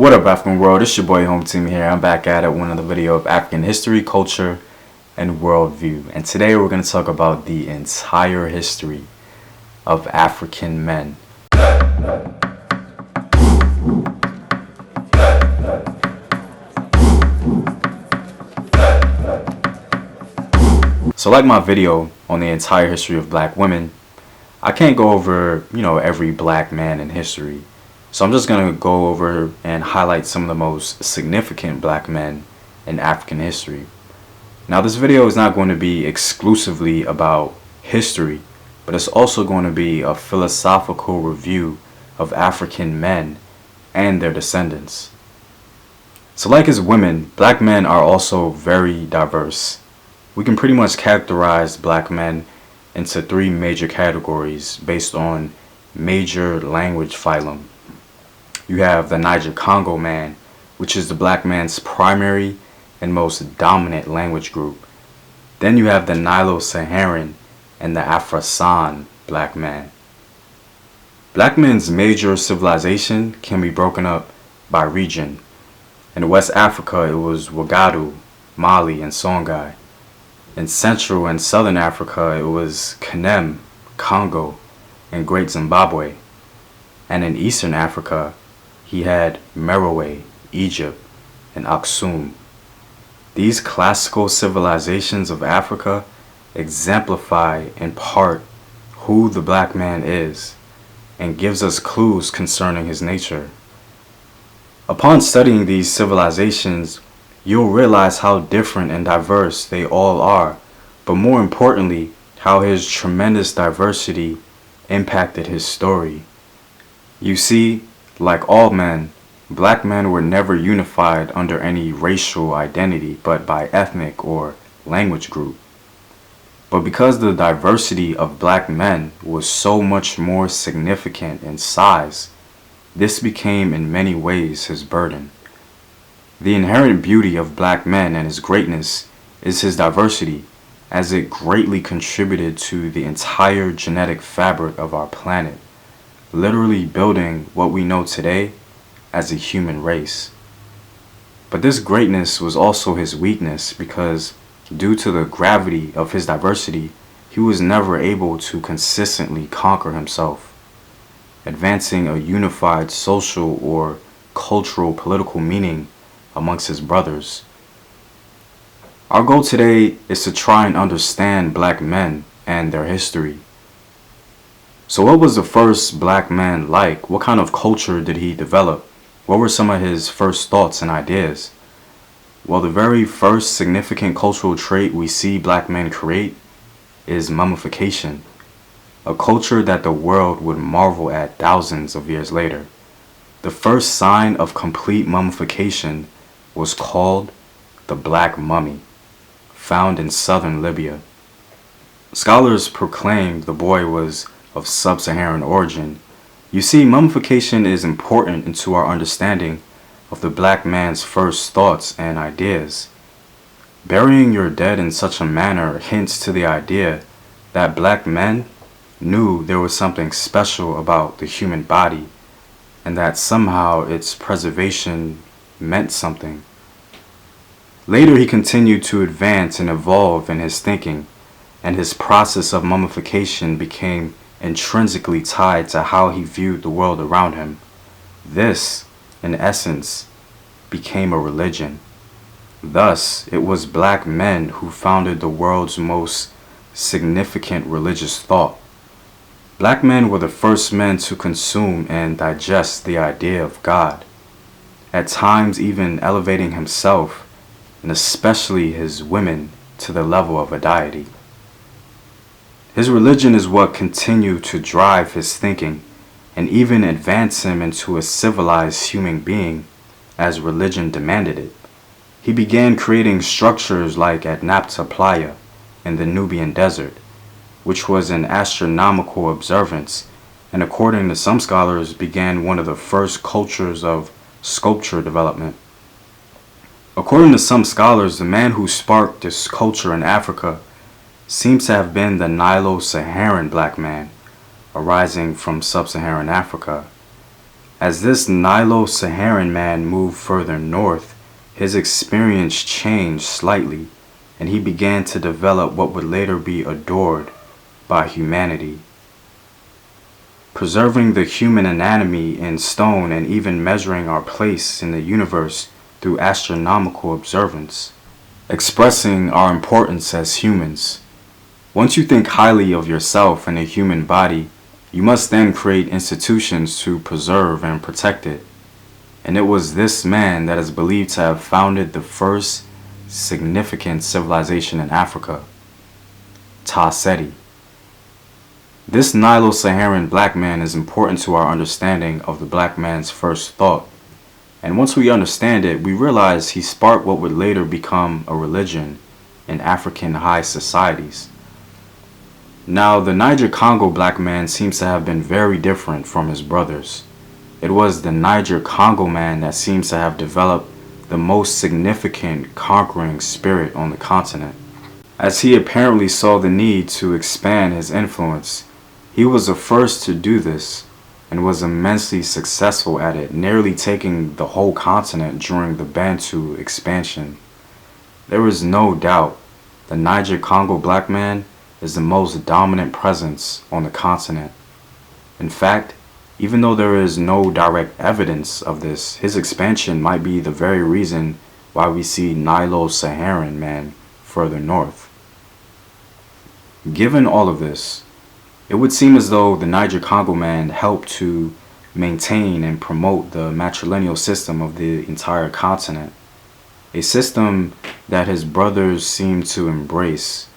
What up, African world? It's your boy Home Team here. I'm back at it with another video of African history, culture, and worldview. And today we're going to talk about the entire history of African men. So like my video on the entire history of black women, I can't go over, every black man in history. So I'm just going to go over and highlight some of the most significant black men in African history. Now this video is not going to be exclusively about history, but it's also going to be a philosophical review of African men and their descendants. So like as women, black men are also very diverse. We can pretty much characterize black men into three major categories based on major language phylum. You have the Niger Congo man, which is the black man's primary and most dominant language group. Then you have the Nilo Saharan and the Afro-San black man. Black men's major civilization can be broken up by region. In West Africa, it was Wagadu, Mali, and Songhai. In Central and Southern Africa, it was Kanem, Congo, and Great Zimbabwe. And in Eastern Africa, he had Merowe, Egypt, and Aksum. These classical civilizations of Africa exemplify in part who the black man is and gives us clues concerning his nature. Upon studying these civilizations, you'll realize how different and diverse they all are, but more importantly, how his tremendous diversity impacted his story. You see, like all men, black men were never unified under any racial identity, but by ethnic or language group. But because the diversity of black men was so much more significant in size, this became in many ways his burden. The inherent beauty of black men and his greatness is his diversity, as it greatly contributed to the entire genetic fabric of our planet, literally building what we know today as a human race. But this greatness was also his weakness because, due to the gravity of his diversity, he was never able to consistently conquer himself, advancing a unified social or cultural political meaning amongst his brothers. Our goal today is to try and understand black men and their history. So what was the first black man like? What kind of culture did he develop? What were some of his first thoughts and ideas? Well, the very first significant cultural trait we see black men create is mummification, a culture that the world would marvel at thousands of years later. The first sign of complete mummification was called the Black Mummy, found in southern Libya. Scholars proclaimed the boy was of sub-Saharan origin. You see, mummification is important into our understanding of the black man's first thoughts and ideas. Burying your dead in such a manner hints to the idea that black men knew there was something special about the human body and that somehow its preservation meant something. Later he continued to advance and evolve in his thinking, and his process of mummification became intrinsically tied to how he viewed the world around him. This, in essence, became a religion. Thus, it was black men who founded the world's most significant religious thought. Black men were the first men to consume and digest the idea of God, at times even elevating himself, and especially his women, to the level of a deity. His religion is what continued to drive his thinking and even advance him into a civilized human being as religion demanded it. He began creating structures like at Nabta Playa in the Nubian desert, which was an astronomical observance, and according to some scholars began one of the first cultures of sculpture development. According to some scholars, the man who sparked this culture in Africa seems to have been the Nilo Saharan black man, arising from sub-Saharan Africa. As this Nilo-Saharan man moved further north, his experience changed slightly, and he began to develop what would later be adored by humanity. Preserving the human anatomy in stone and even measuring our place in the universe through astronomical observance, expressing our importance as humans. Once you think highly of yourself and the human body, you must then create institutions to preserve and protect it. And it was this man that is believed to have founded the first significant civilization in Africa, Ta-Seti. This Nilo-Saharan black man is important to our understanding of the black man's first thought. And once we understand it, we realize he sparked what would later become a religion in African high societies. Now, the Niger-Congo black man seems to have been very different from his brothers. It was the Niger-Congo man that seems to have developed the most significant conquering spirit on the continent. As he apparently saw the need to expand his influence, he was the first to do this and was immensely successful at it, nearly taking the whole continent during the Bantu expansion. There is no doubt the Niger-Congo black man is the most dominant presence on the continent. In fact, even though there is no direct evidence of this, his expansion might be the very reason why we see Nilo-Saharan man further north. Given all of this, it would seem as though the Niger-Congo man helped to maintain and promote the matrilineal system of the entire continent, a system that his brothers seemed to embrace.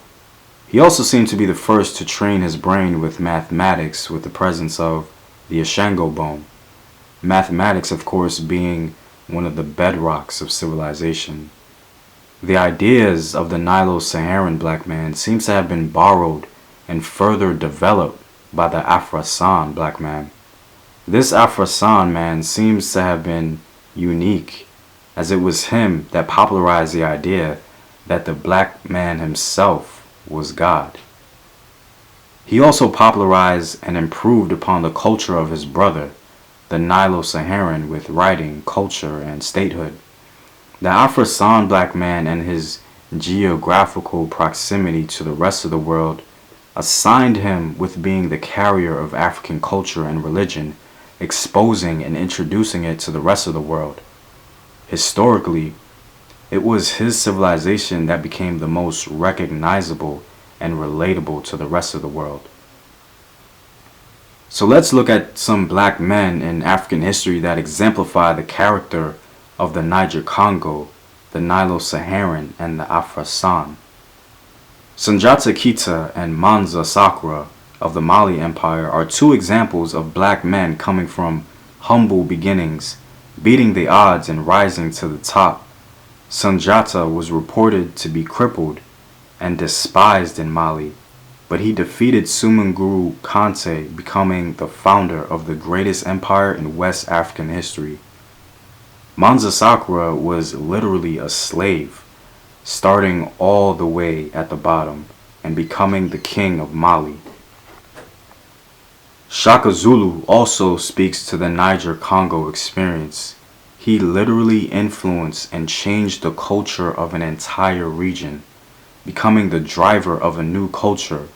He also seemed to be the first to train his brain with mathematics with the presence of the Ashango bone. Mathematics, of course, being one of the bedrocks of civilization. The ideas of the Nilo-Saharan black man seems to have been borrowed and further developed by the Afro-San black man. This Afro-San man seems to have been unique, as it was him that popularized the idea that the black man himself was God. He also popularized and improved upon the culture of his brother, the Nilo-Saharan, with writing, culture, and statehood. The Afro-San black man and his geographical proximity to the rest of the world assigned him with being the carrier of African culture and religion, exposing and introducing it to the rest of the world. Historically, it was his civilization that became the most recognizable and relatable to the rest of the world. So let's look at some black men in African history that exemplify the character of the Niger-Congo, the Nilo-Saharan, and the Afro-San. Sunjata Keita and Mansa Sakura of the Mali Empire are two examples of black men coming from humble beginnings, beating the odds and rising to the top. Sunjata was reported to be crippled and despised in Mali, but he defeated Sumanguru Kante, becoming the founder of the greatest empire in West African history. Mansa Sakura was literally a slave, starting all the way at the bottom and becoming the king of Mali. Shaka Zulu also speaks to the Niger-Congo experience. He literally influenced and changed the culture of an entire region, becoming the driver of a new culture,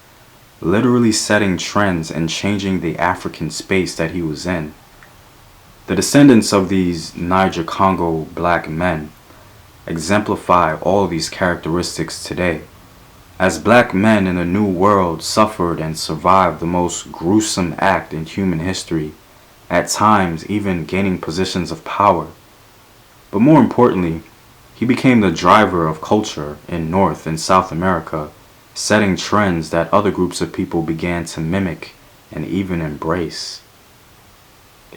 literally setting trends and changing the African space that he was in. The descendants of these Niger-Congo black men exemplify all these characteristics today. As black men in the New World suffered and survived the most gruesome act in human history, at times even gaining positions of power. But more importantly, he became the driver of culture in North and South America, setting trends that other groups of people began to mimic and even embrace.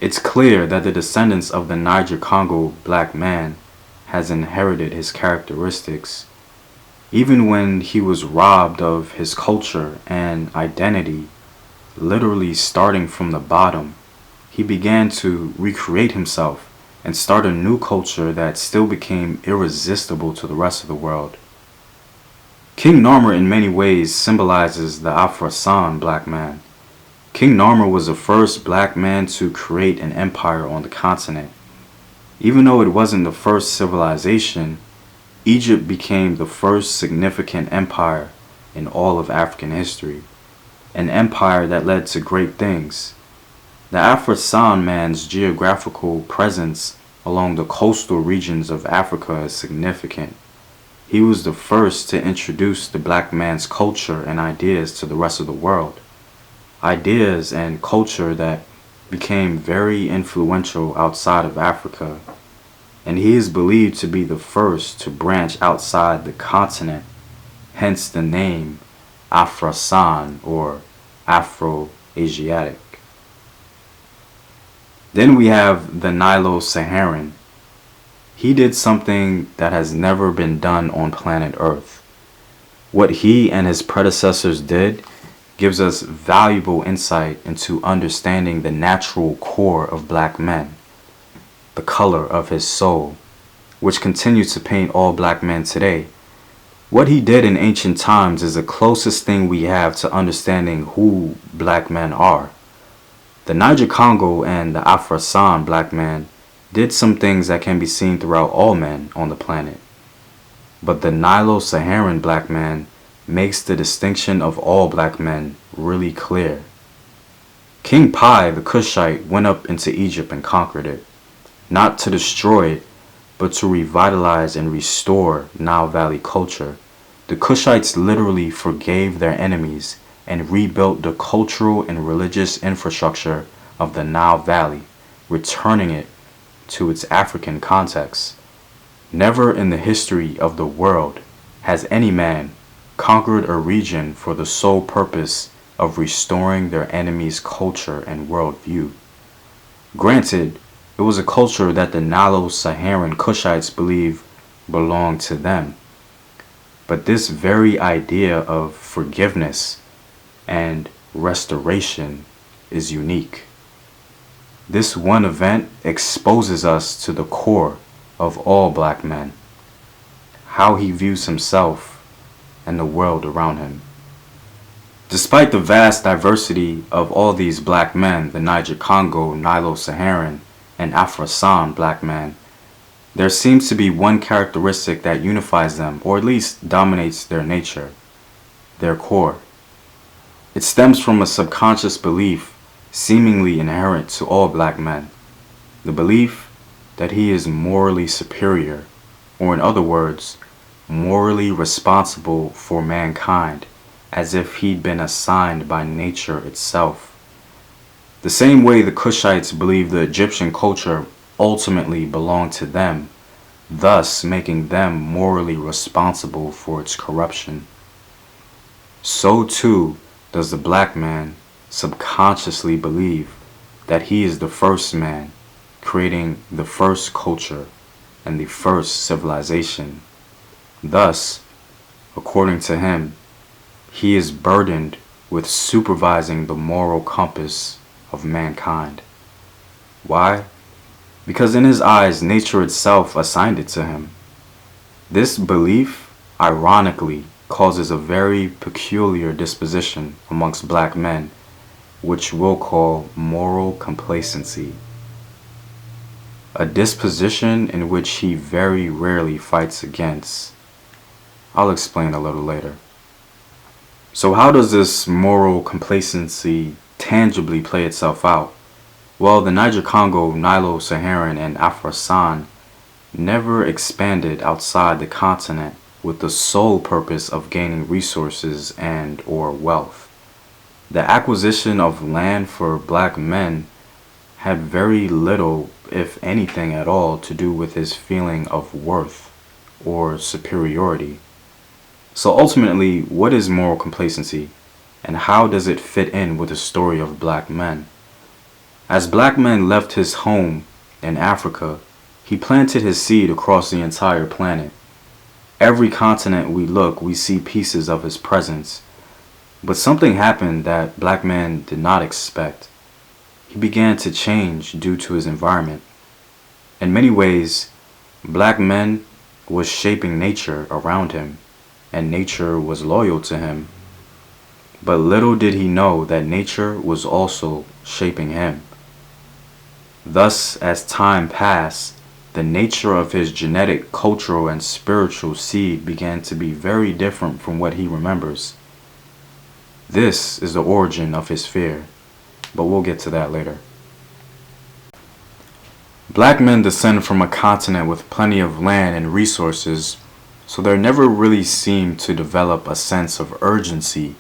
It's clear that the descendants of the Niger-Congo black man has inherited his characteristics. Even when he was robbed of his culture and identity, literally starting from the bottom, he began to recreate himself and start a new culture that still became irresistible to the rest of the world. King Narmer in many ways symbolizes the Afro-San black man. King Narmer was the first black man to create an empire on the continent. Even though it wasn't the first civilization, Egypt became the first significant empire in all of African history, an empire that led to great things. The Afro-San man's geographical presence along the coastal regions of Africa is significant. He was the first to introduce the black man's culture and ideas to the rest of the world. Ideas and culture that became very influential outside of Africa, and he is believed to be the first to branch outside the continent, hence the name Afro-San or Afro-Asiatic. Then we have the Nilo Saharan. He did something that has never been done on planet Earth. What he and his predecessors did gives us valuable insight into understanding the natural core of black men, the color of his soul, which continues to paint all black men today. What he did in ancient times is the closest thing we have to understanding who black men are. The Niger Congo and the Afro-San black man did some things that can be seen throughout all men on the planet. But the Nilo-Saharan black man makes the distinction of all black men really clear. King Pi, the Kushite, went up into Egypt and conquered it, not to destroy it, but to revitalize and restore Nile Valley culture. The Kushites literally forgave their enemies and rebuilt the cultural and religious infrastructure of the Nile Valley, returning it to its African context. Never in the history of the world has any man conquered a region for the sole purpose of restoring their enemy's culture and worldview. Granted, it was a culture that the Nilo-Saharan Kushites believe belonged to them. But this very idea of forgiveness and restoration is unique. This one event exposes us to the core of all black men, how he views himself and the world around him. Despite the vast diversity of all these black men, the Niger Congo, Nilo-Saharan, and Afro-San black men, there seems to be one characteristic that unifies them, or at least dominates their nature, their core. It stems from a subconscious belief seemingly inherent to all black men, the belief that he is morally superior, or in other words, morally responsible for mankind, as if he'd been assigned by nature itself. The same way the Kushites believed the Egyptian culture ultimately belonged to them, thus making them morally responsible for its corruption. So too does the black man subconsciously believe that he is the first man, creating the first culture and the first civilization. Thus, according to him, he is burdened with supervising the moral compass of mankind. Why? Because in his eyes, nature itself assigned it to him. This belief, ironically, causes a very peculiar disposition amongst black men, which we'll call moral complacency. A disposition in which he very rarely fights against. I'll explain a little later. So how does this moral complacency tangibly play itself out? Well, the Niger Congo, Nilo-Saharan, and Afro-San never expanded outside the continent with the sole purpose of gaining resources and or wealth. The acquisition of land for black men had very little, if anything at all, to do with his feeling of worth or superiority. So ultimately, what is moral complacency, and how does it fit in with the story of black men? As black men left his home in Africa, he planted his seed across the entire planet. Every continent we look, we see pieces of his presence. But something happened that black men did not expect. He began to change due to his environment. In many ways, black men was shaping nature around him, and nature was loyal to him. But little did he know that nature was also shaping him. Thus, as time passed, the nature of his genetic, cultural, and spiritual seed began to be very different from what he remembers. This is the origin of his fear, but we'll get to that later. Black men descend from a continent with plenty of land and resources, so there never really seemed to develop a sense of urgency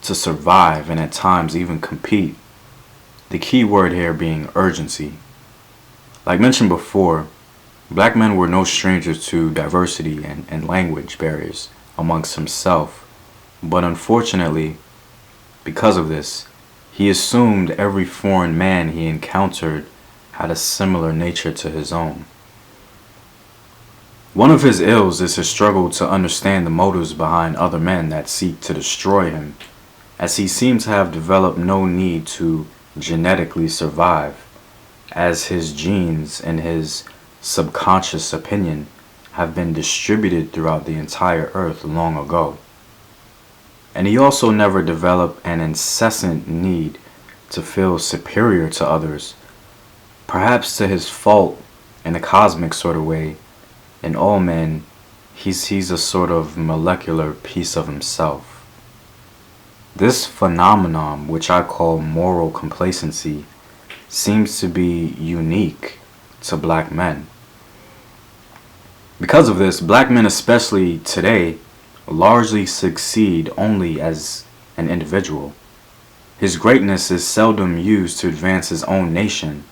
to survive and at times even compete. The key word here being urgency. Like mentioned before, black men were no strangers to diversity and language barriers amongst himself, but unfortunately, because of this, he assumed every foreign man he encountered had a similar nature to his own. One of his ills is his struggle to understand the motives behind other men that seek to destroy him, as he seems to have developed no need to genetically survive, as his genes and his subconscious opinion have been distributed throughout the entire earth long ago. And he also never developed an incessant need to feel superior to others, perhaps to his fault in a cosmic sort of way. In all men, he sees a sort of molecular piece of himself. This phenomenon, which I call moral complacency, seems to be unique to black men. Because of this, black men, especially today, largely succeed only as an individual. His greatness is seldom used to advance his own nation.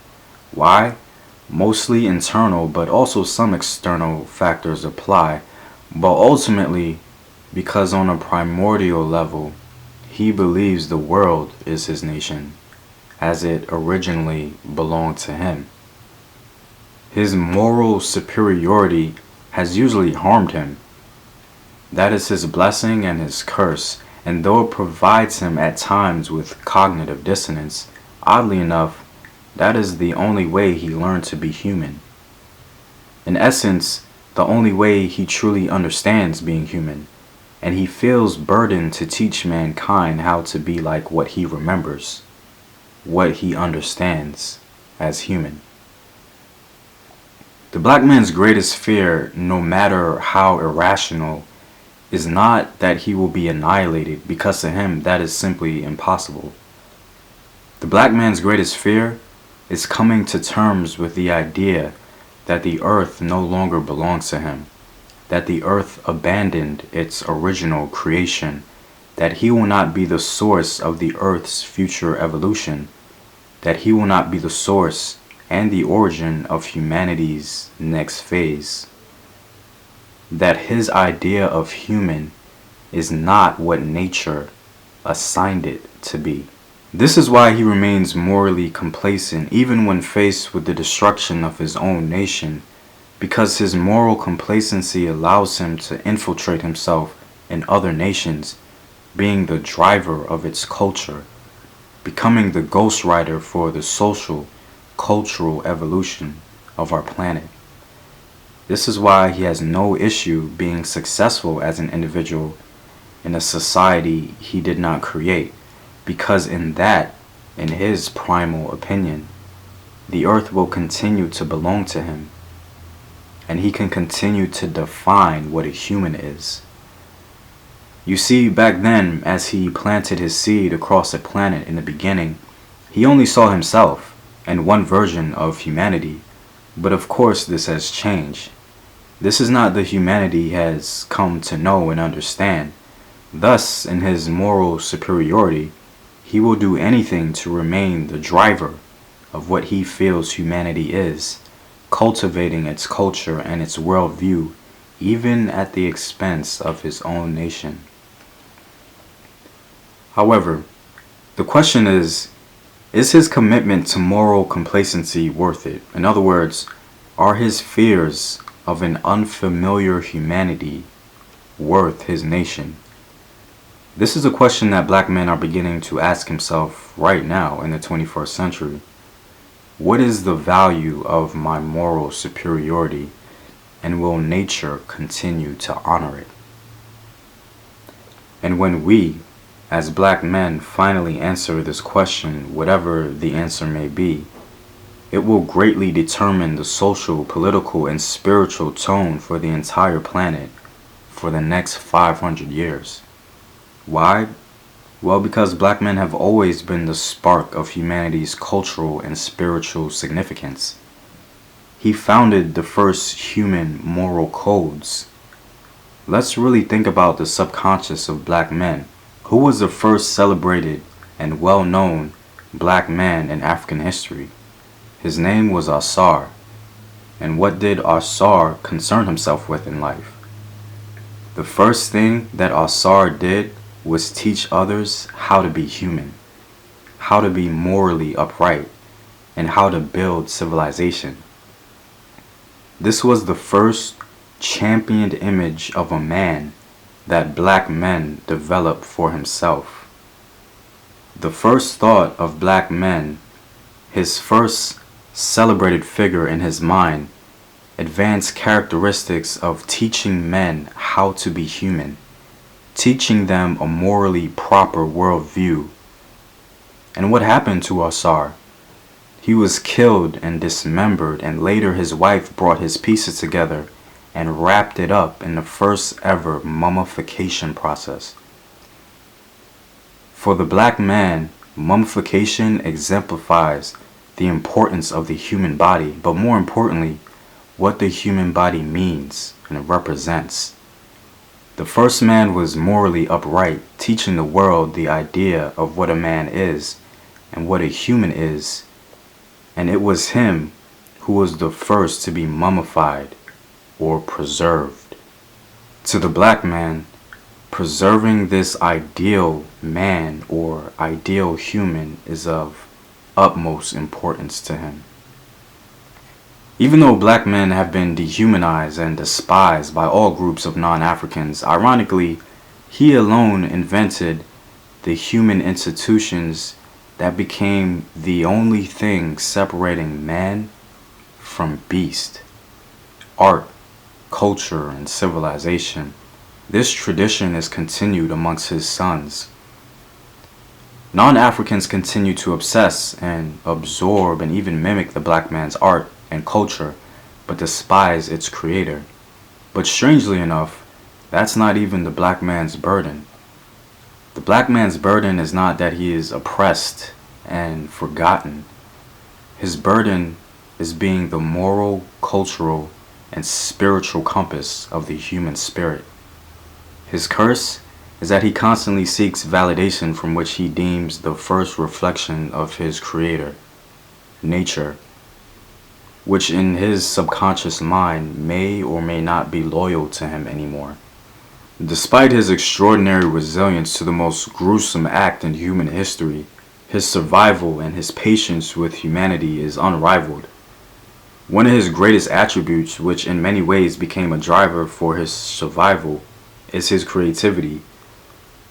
Why? Mostly internal, but also some external factors apply, but ultimately because on a primordial level, he believes the world is his nation, as it originally belonged to him. His moral superiority has usually harmed him. That is his blessing and his curse, and though it provides him at times with cognitive dissonance, oddly enough, that is the only way he learned to be human. In essence, the only way he truly understands being human, and he feels burdened to teach mankind how to be like what he remembers, what he understands as human. The black man's greatest fear, no matter how irrational, is not that he will be annihilated, because to him that is simply impossible. The black man's greatest fear is coming to terms with the idea that the earth no longer belongs to him, that the earth abandoned its original creation, that he will not be the source of the earth's future evolution, that he will not be the source and the origin of humanity's next phase, that his idea of human is not what nature assigned it to be. This is why he remains morally complacent even when faced with the destruction of his own nation, because his moral complacency allows him to infiltrate himself in other nations, being the driver of its culture, becoming the ghostwriter for the social, cultural evolution of our planet. This is why he has no issue being successful as an individual in a society he did not create, because in his primal opinion, the earth will continue to belong to him, and he can continue to define what a human is. You see, back then, as he planted his seed across the planet in the beginning, he only saw himself and one version of humanity, but of course this has changed. This is not the humanity he has come to know and understand. Thus, in his moral superiority, he will do anything to remain the driver of what he feels humanity is, cultivating its culture and its worldview, even at the expense of his own nation. However, the question is his commitment to moral complacency worth it? In other words, are his fears of an unfamiliar humanity worth his nation? This is a question that black men are beginning to ask himself right now in the 21st century. What is the value of my moral superiority, and will nature continue to honor it? And when we, As black men finally answer this question, whatever the answer may be, it will greatly determine the social, political, and spiritual tone for the entire planet for the next 500 years. Why? Well, because black men have always been the spark of humanity's cultural and spiritual significance. He founded the first human moral codes. Let's really think about the subconscious of black men. Who was the first celebrated and well-known black man in African history? His name was Asar. And what did Asar concern himself with in life? The first thing that Asar did was teach others how to be human, how to be morally upright, and how to build civilization. This was the first championed image of a man that black men developed for himself. The first thought of black men, his first celebrated figure in his mind, advanced characteristics of teaching men how to be human, teaching them a morally proper worldview. And what happened to Asar? He was killed and dismembered, and later his wife brought his pieces together and wrapped it up in the first ever mummification process. For the black man, mummification exemplifies the importance of the human body, but more importantly, what the human body means and represents. The first man was morally upright, teaching the world the idea of what a man is and what a human is, and it was him who was the first to be mummified or preserved. To the black man, preserving this ideal man or ideal human is of utmost importance to him. Even though black men have been dehumanized and despised by all groups of non-Africans, ironically, he alone invented the human institutions that became the only thing separating man from beast: art, culture, and civilization. This tradition is continued amongst his sons. Non-Africans continue to obsess and absorb and even mimic the black man's art and culture, but despise its creator. But strangely enough, that's not even the black man's burden. The black man's burden is not that he is oppressed and forgotten. His burden is being the moral, cultural, and spiritual compass of the human spirit. His curse is that he constantly seeks validation from which he deems the first reflection of his creator, nature, which in his subconscious mind may or may not be loyal to him anymore. Despite his extraordinary resilience to the most gruesome act in human history, his survival and his patience with humanity is unrivaled. One of his greatest attributes, which in many ways became a driver for his survival, is his creativity.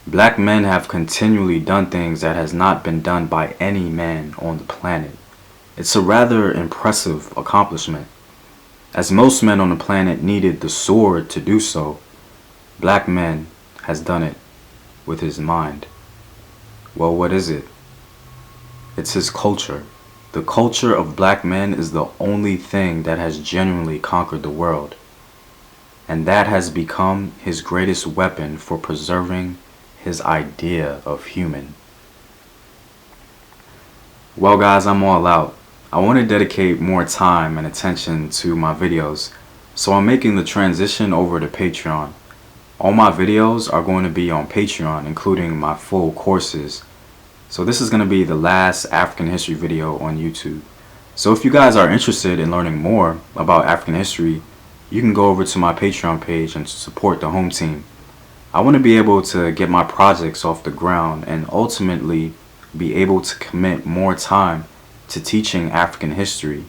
Black men have continually done things that has not been done by any man on the planet. It's a rather impressive accomplishment. As most men on the planet needed the sword to do so, black man has done it with his mind. Well, what is it? It's his culture. The culture of black men is the only thing that has genuinely conquered the world. And that has become his greatest weapon for preserving his idea of human. Well guys, I'm all out. I want to dedicate more time and attention to my videos, so I'm making the transition over to Patreon. All my videos are going to be on Patreon, including my full courses. So this is going to be the last African history video on YouTube. So if you guys are interested in learning more about African history, you can go over to my Patreon page and support the home team. I want to be able to get my projects off the ground and ultimately be able to commit more time to teaching African history,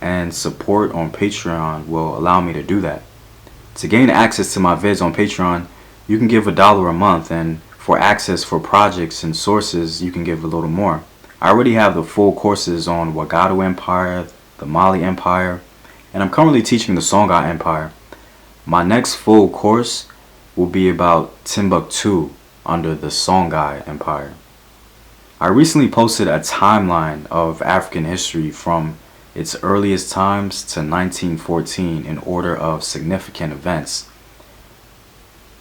and support on Patreon will allow me to do that. To gain access to my vids on Patreon, you can give $1 a month, and for access for projects and sources, you can give a little more. I already have the full courses on Wagadu Empire, the Mali Empire, and I'm currently teaching the Songhai Empire. My next full course will be about Timbuktu, under the Songhai Empire. I recently posted a timeline of African history from its earliest times to 1914 in order of significant events.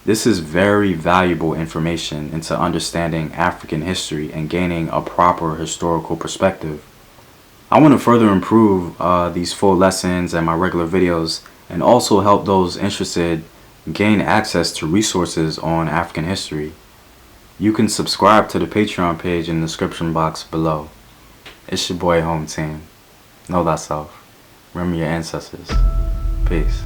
This is very valuable information into understanding African history and gaining a proper historical perspective. I want to further improve these full lessons and my regular videos, and also help those interested gain access to resources on African history. You can subscribe to the Patreon page in the description box below. It's your boy Home Team. Know thyself. Remember your ancestors. Peace.